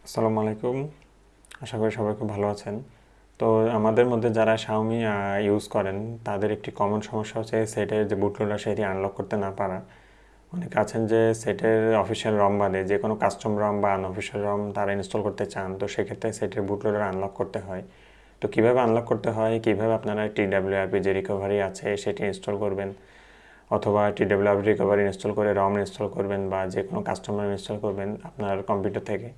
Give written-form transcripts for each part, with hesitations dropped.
আসসালামু আলাইকুম। আশা করি সবাই খুব ভালো আছেন। তো আমাদের মধ্যে যারা Xiaomi ইউজ করেন তাদের একটি কমন সমস্যা হচ্ছে সেটের যে বুটলোডার সেটি আনলক করতে না পারা। অনেকে আছেন যে সেটের অফিসিয়াল রম বাদে যে কোনো কাস্টম রম বা আনঅফিসিয়াল রম তারা ইনস্টল করতে চান, তো সেক্ষেত্রে সেটের বুটলোডার আনলক করতে হয়। তো কীভাবে আনলক করতে হয়, কীভাবে আপনারা TWRP যে রিকভারি আছে সেটি ইনস্টল করবেন, অথবা TWRP রিকভারি ইনস্টল করে রম ইনস্টল করবেন বা যে কোনো কাস্টমার ইনস্টল করবেন আপনার কম্পিউটার থেকে,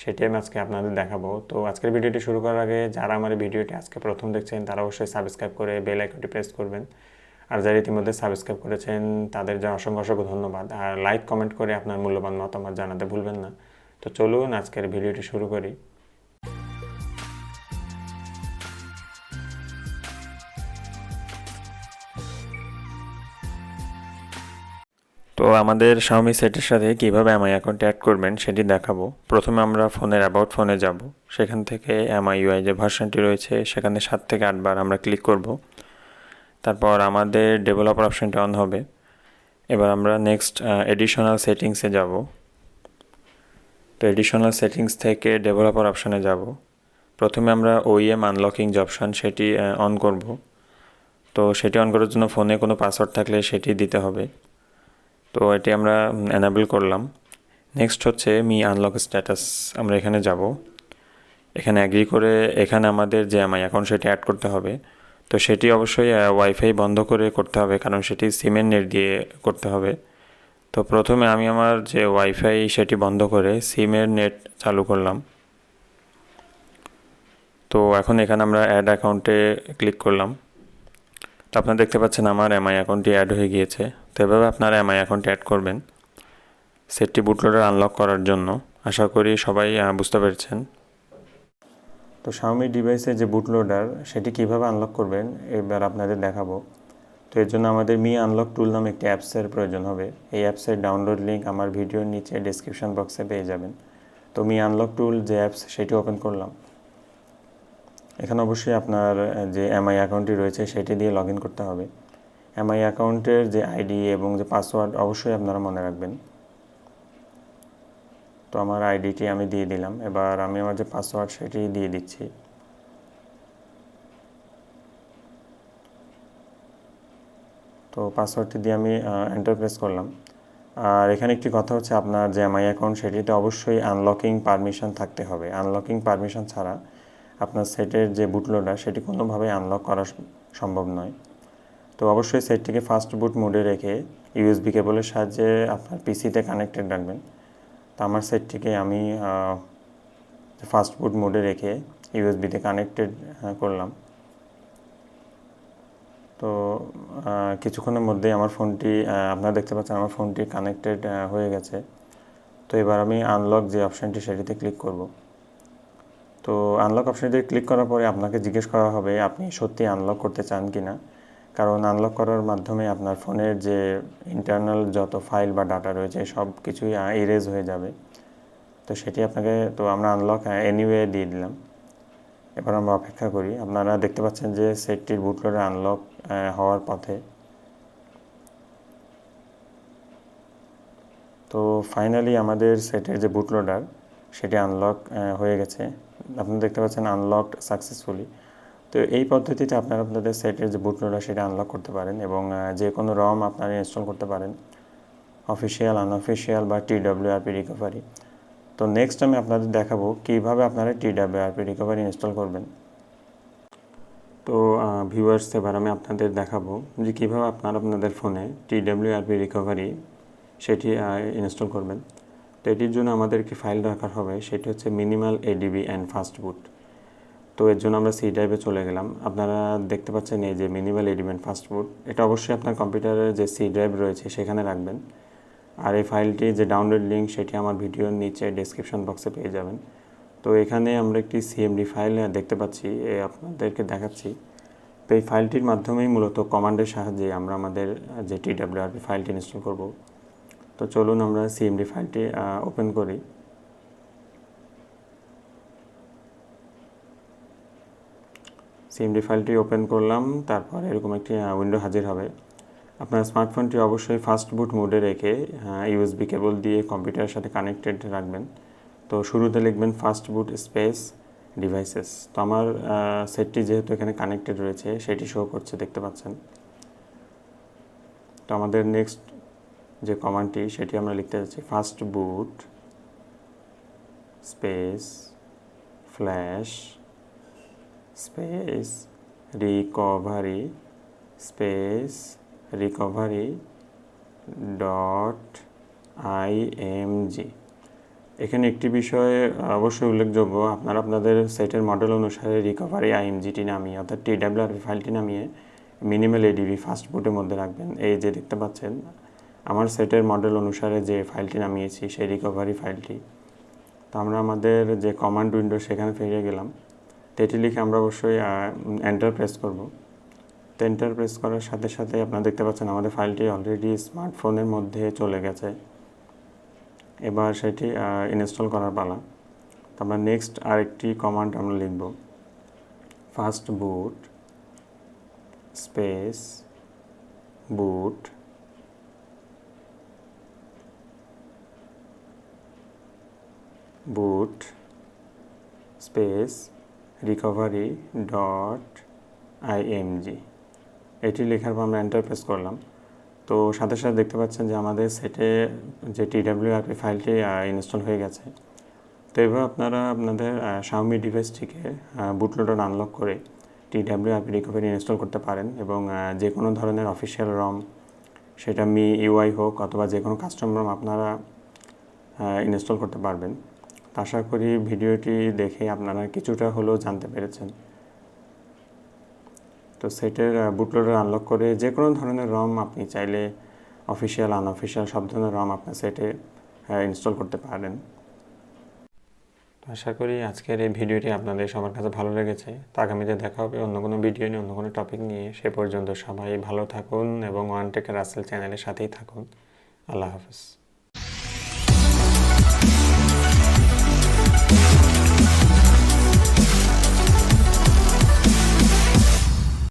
সেটি আমি আজকে আপনাদের দেখাবো। তো আজকের ভিডিওটি শুরু করার আগে যারা আমার ভিডিওটি আজকে প্রথম দেখছেন তারা অবশ্যই সাবস্ক্রাইব করে বেল আইকনটি প্রেস করবেন, আর যারা ইতিমধ্যে সাবস্ক্রাইব করেছেন তাদের জন্য অসংখ্য অসংখ্য ধন্যবাদ। আর লাইক কমেন্ট করে আপনার মূল্যবান মতামত জানাতে ভুলবেন না। তো চলুন আজকের ভিডিওটি শুরু করি। তো আমাদের Xiaomi সেটের সাথে কীভাবে এমআই অ্যাকাউন্ট অ্যাড করবেন সেটি দেখাবো। প্রথমে আমরা ফোনের অ্যাবাউট ফোনে যাব, সেখান থেকে এমআই ইউআই যে ভার্সনটি রয়েছে সেখানে 7 থেকে 8 বার আমরা ক্লিক করব। তারপর আমাদের ডেভেলপার অপশনটি অন হবে। এবার আমরা নেক্সট এডিশনাল সেটিংসে যাব। তো এডিশনাল সেটিংস থেকে ডেভেলপার অপশনে যাব। প্রথমে আমরা ওইএম আনলকিং যে অপশান সেটি অন করব। তো সেটি অন করার জন্য ফোনে কোনো পাসওয়ার্ড থাকলে সেটি দিতে হবে। তো এটি আমরা এনাবেল করলাম। নেক্সট হচ্ছে মি আনলক স্ট্যাটাস, আমরা এখানে যাব। এখানে অ্যাগ্রি করে এখানে আমাদের যে এমআই অ্যাকাউন্ট সেটি অ্যাড করতে হবে। তো সেটি অবশ্যই ওয়াইফাই বন্ধ করে করতে হবে, কারণ সেটি সিমের নেট দিয়ে করতে হবে। তো প্রথমে আমি আমার যে ওয়াইফাই সেটি বন্ধ করে সিমের নেট চালু করলাম। তো এখন এখানে আমরা অ্যাড অ্যাকাউন্টে ক্লিক করলাম। তো আপনারা দেখতে পাচ্ছেন আমার এমআই অ্যাকাউন্টটি অ্যাড হয়ে গিয়েছে। তো এভাবে আপনারা এমআই অ্যাকাউন্টটি অ্যাড করবেন সেটটি বুটলোডার আনলক করার জন্য। আশা করি সবাই বুঝতে পেরেছেন। তো Xiaomi ডিভাইসে যে বুটলোডার সেটি কিভাবে আনলক করবেন এবার আপনাদের দেখাবো। তো এর জন্য আমাদের মি আনলক টুল নামে একটি অ্যাপসের প্রয়োজন হবে। এই অ্যাপসের ডাউনলোড লিঙ্ক আমার ভিডিওর নিচে ডেসক্রিপশন বক্সে পেয়ে যাবেন। তো মি আনলক টুল যে অ্যাপস সেটি ওপেন করলাম। এখানে অবশ্যই আপনার যে এমআই অ্যাকাউন্টটি রয়েছে সেটি দিয়ে লগ ইন করতে হবে। এমআই অ্যাকাউন্টের যে আইডি এবং যে পাসওয়ার্ড অবশ্যই আপনারা মনে রাখবেন। তো আমার আইডিটি আমি দিয়ে দিলাম। এবার আমি আমার যে পাসওয়ার্ড সেটি দিয়ে দিচ্ছি। তো পাসওয়ার্ডটি দিয়ে আমি এন্টার প্রেস করলাম। আর এখানে একটি কথা হচ্ছে, আপনার যে এমআই অ্যাকাউন্ট সেটিতে অবশ্যই আনলকিং পারমিশন থাকতে হবে। আনলকিং পারমিশন ছাড়া আপনার সেটের যে বুটলোডার সেটি কোনোভাবেই আনলক করা সম্ভব নয়। তো অবশ্যই সেটটিকে ফাস্ট বুট মোডে রেখে ইউএসবি কেবলের সাহায্যে আপনার পিসিতে কানেক্টেড রাখবেন। তো আমার সেটটিকে আমি ফাস্ট বুট মোডে রেখে ইউএসবিতে কানেক্টেড করলাম। তো কিছুক্ষণের মধ্যেই আমার ফোনটি আপনারা দেখতে পাচ্ছেন আমার ফোনটি কানেক্টেড হয়ে গেছে। তো এবার আমি আনলক যে অপশানটি সেটিতে ক্লিক করব। তো আনলক অপশানটিতে ক্লিক করার পরে আপনাকে জিজ্ঞেস করা হবে আপনি সত্যি আনলক করতে চান কি না, কারণ আনলক করার মাধ্যমে আপনার ফোনের যে ইন্টারনাল যত ফাইল বা ডাটা রয়েছে সব কিছুই ইরেজ হয়ে যাবে। তো সেটি আপনাকে, তো আমরা আনলক এনিওয়ে দিয়ে দিলাম। এবার আমরা অপেক্ষা করি। আপনারা দেখতে পাচ্ছেন যে সেটটির বুটলোডার আনলক হওয়ার পথে। তো ফাইনালি আমাদের সেটের যে বুটলোডার সেটি আনলক হয়ে গেছে। আপনারা দেখতে পাচ্ছেন আনলকড সাকসেসফুলি। তো এই পদ্ধতিতে আপনারা আপনাদের সেটের যে বুটলোডার সেটা আনলক করতে পারেন এবং যে কোনো রম আপনারা ইনস্টল করতে পারেন, অফিসিয়াল, আনঅফিসিয়াল বা TWRP রিকভারি। তো নেক্সট আমি আপনাদের দেখাবো কীভাবে আপনারা TWRP রিকভারি ইনস্টল করবেন। তো ভিউয়ার্স, এবার আমি আপনাদের দেখাবো যে কীভাবে আপনারা আপনাদের ফোনে TWRP রিকভারি সেটি ইনস্টল করবেন। তো এটির জন্য আমাদের একটি ফাইল দরকার হবে, সেটি হচ্ছে মিনিমাল এডিবি অ্যান্ড ফাস্ট বুট। তো এর জন্য আমরা সি ড্রাইভে চলে গেলাম। আপনারা দেখতে পাচ্ছেন এই যে মিনিমাল এডিবি অ্যান্ড ফাস্ট বুট, এটা অবশ্যই আপনার কম্পিউটারের যে সি ড্রাইভ রয়েছে সেখানে রাখবেন। আর এই ফাইলটি যে ডাউনলোড লিঙ্ক সেটি আমার ভিডিওর নিচে ডেসক্রিপশন বক্সে পেয়ে যাবেন। তো এখানে আমরা একটি সিএমডি ফাইল দেখতে পাচ্ছি, আপনাদেরকে দেখাচ্ছি। তো এই ফাইলটির মাধ্যমেই মূলত কমান্ডের সাহায্যে আমরা আমাদের যে TWRP ফাইলটি ইনস্টল করব। তো চলুন আমরা সিএমডি ফাইলটি ওপেন করি। সিএমডি ফাইলটি ওপেন করলাম, তারপর এরকম একটি উইন্ডো হাজির হবে। আপনার স্মার্টফোনটি অবশ্যই ফাস্ট বুট মোডে রেখে ইউএসবি কেবল দিয়ে কম্পিউটারের সাথে কানেক্টেড রাখবেন। তো তো শুরুতে লিখবেন ফার্স্ট বুট স্পেস ডিভাইসেস। তো আমার সেটটি যেহেতু এখানে কানেক্টেড রয়েছে সেটি শো করছে, দেখতে পাচ্ছেন। তো আমাদের নেক্সট যে কমান্ডটি সেটি আমরা লিখতে যাচ্ছি ফার্স্ট বুট space flash space recovery .img। এখানে একটি বিষয় অবশ্যই উল্লেখযোগ্য, আপনারা আপনাদের সেটের মডেল অনুসারে রিকভারি আইএমজিটি নামিয়ে অর্থাৎ TWRP ফাইলটি নামিয়ে মিনিমাল এডিবি ফার্স্ট বুটের মধ্যে রাখবেন। এই যে দেখতে পাচ্ছেন আমার সেটের মডেল অনুসারে যে ফাইলটি নামিয়েছি সেই রিকভারি ফাইলটি। তো আমরা আমাদের যে কমান্ড উইন্ডো সেখানে ফিরে গেলাম। তো এটি লিখে আমরা অবশ্যই এন্টার প্রেস করব। তো এন্টার প্রেস করার সাথে সাথে আপনারা দেখতে পাচ্ছেন আমাদের ফাইলটি অলরেডি স্মার্টফোনের মধ্যে চলে গেছে। এবার সেটি ইনস্টল করার পালা। তো আমরা নেক্সট আরেকটি কমান্ড আমরা লিখব ফার্স্ট বুট স্পেস বুট স্পেস রিকভারি .img। এটি লেখার পর আমরা এন্টার প্রেস করলাম। তো সাথে সাথে দেখতে পাচ্ছেন যে আমাদের সেটে যে TWRP ফাইলটি ইনস্টল হয়ে গেছে। তো এবার আপনারা আপনাদের Xiaomi ডিভাইসটিকে বুটলোডার আনলক করে TWRP রিকভারি ইনস্টল করতে পারেন এবং যে কোনো ধরনের অফিসিয়াল রম, সেটা MIUI হোক অথবা যে কোনো কাস্টম রম আপনারা ইনস্টল করতে পারবেন। আশা করি ভিডিওটি দেখে আপনারা কিছুটা হলেও জানতে পেরেছেন। তো সেটের বুটলোডার আনলক করে যে কোনো ধরনের রম আপনি চাইলে অফিসিয়াল আনঅফিসিয়াল সব ধরনের রম আপনার সেটে ইনস্টল করতে পারেন। তো আশা করি আজকের এই ভিডিওটি আপনাদের সবার কাছে ভালো লেগেছে। তো আগামীতে দেখা হবে অন্য কোনো ভিডিও নিয়ে, অন্য কোনো টপিক নিয়ে। সে পর্যন্ত সবাই ভালো থাকুন এবং ওয়ান টেক রাসেল চ্যানেলের সাথেই থাকুন। আল্লাহ হাফেজ।